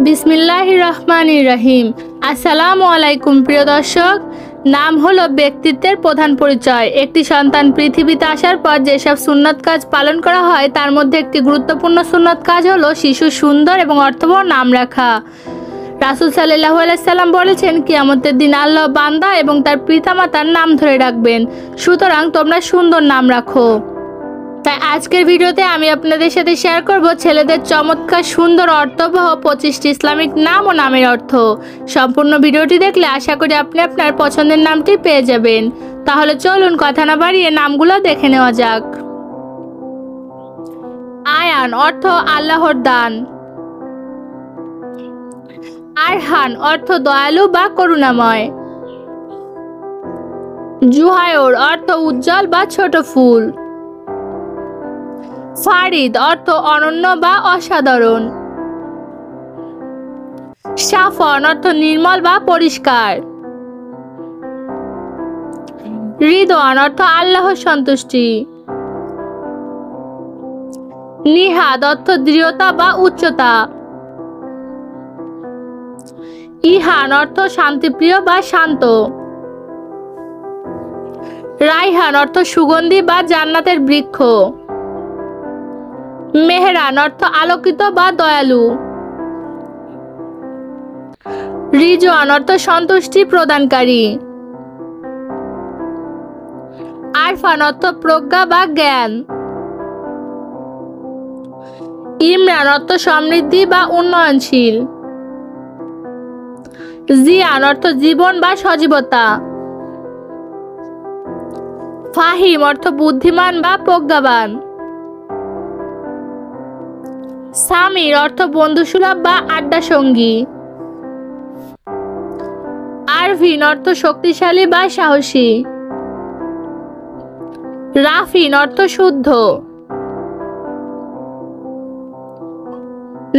বিসমিল্লাহির রহমানির রহিম। আসসালামু আলাইকুম প্রিয় দর্শক। নাম হলো ব্যক্তিত্বের প্রধান পরিচয়। একটি সন্তান পৃথিবীতে আসার পর যেসব সুন্নত কাজ পালন করা হয় তার মধ্যে একটি গুরুত্বপূর্ণ সুন্নত কাজ হলো শিশুর সুন্দর এবং অর্থবহ নাম রাখা। রাসূল সাল্লাল্লাহু আলাইহি সাল্লাম বলেছেন, কিয়ামতের দিন আল্লাহ বান্দা এবং তার পিতামাতার নাম ধরে রাখবেন, সুতরাং তোমরা সুন্দর নাম রাখো। তাই আজকের ভিডিওতে আমি আপনাদের সাথে শেয়ার করব ছেলেদের চমৎকার সুন্দর অর্থবহ 25টি ইসলামিক নাম ও নামের অর্থ। সম্পূর্ণ ভিডিওটি দেখলে আশা করি আপনি আপনার পছন্দের নামটি পেয়ে যাবেন। তাহলে চলুন কথা না বাড়িয়ে নামগুলো দেখে নেওয়া যাক। আয়ান অর্থ আল্লাহর দান। আরহান অর্থ দয়ালু বা করুণাময়। জুহায়র অর্থ উজ্জ্বল বা ছোট ফুল। ফারিদ অর্থ অনন্য বা অসাধারণ। সাফন অর্থ নির্মল বা পরিষ্কার। রিদওয়ান অর্থ আল্লাহর সন্তুষ্টি। নিহাদ অর্থ দৃঢ়তা বা উচ্চতা। ইহান অর্থ শান্তিপ্রিয় বা শান্ত। রাইহান অর্থ সুগন্ধি বা জান্নাতের বৃক্ষ। মেহরান অর্থ আলোকিত বা দয়ালু। রিজওয়ান অর্থ সন্তুষ্টি প্রদানকারী। আরফান অর্থ প্রজ্ঞা বা জ্ঞান। ইমরান অর্থ সমৃদ্ধি বা উন্নয়নশীল। জিয়ান অর্থ জীবন বা সজীবতা। ফাহিম অর্থ বুদ্ধিমান বা প্রজ্ঞাবান। সামির অর্থ বন্ধুসুলভ বা আড্ডা সঙ্গী। আরভিন অর্থ শক্তিশালী বা সাহসী। রাফিন অর্থ শুদ্ধ।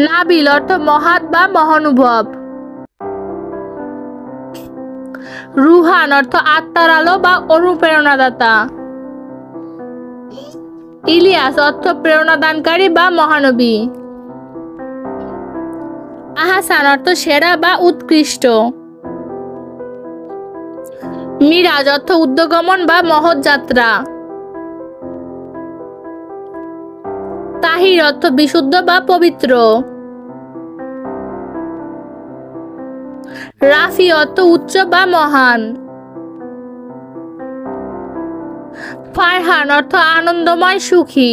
নাবিল অর্থ মহাত বা মহানুভব। রুহান অর্থ আত্মার আলো বা অনুপ্রেরণাদাতা। ইলিয়াস অর্থ প্রেরণাদানকারী বা মহানবী। আহসান অর্থ সেরা বা উৎকৃষ্ট। মিরাজ অর্থ উদ্যমগমন বা মহৎ যাত্রা। তাহির অর্থ বিশুদ্ধ বা পবিত্র। রাফি অর্থ উচ্চ বা মহান। ফারহান অর্থ আনন্দময় সুখী।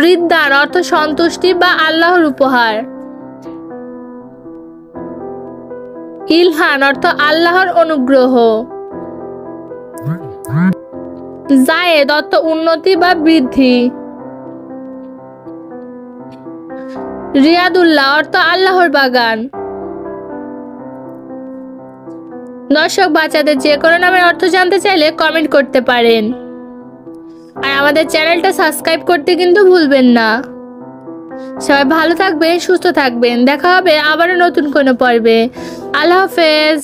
রিদ্দান অর্থ সন্তুষ্টি বা আল্লাহর উপহার। ইলহান অর্থ আল্লাহর অনুগ্রহ। জায়েদ অর্থ উন্নতি বা বৃদ্ধি। রিয়াদুল্লাহ অর্থ আল্লাহর বাগান। দর্শক, বাচ্চাদের যে কোনো নামের অর্থ জানতে চাইলে কমেন্ট করতে পারেন। আর আমাদের চ্যানেলটা সাবস্ক্রাইব করতে কিন্তু ভুলবেন না। সবাই ভালো থাকবেন, সুস্থ থাকবেন। দেখা হবে আবারও নতুন কোনো পর্বে। আল্লাহ হাফেজ।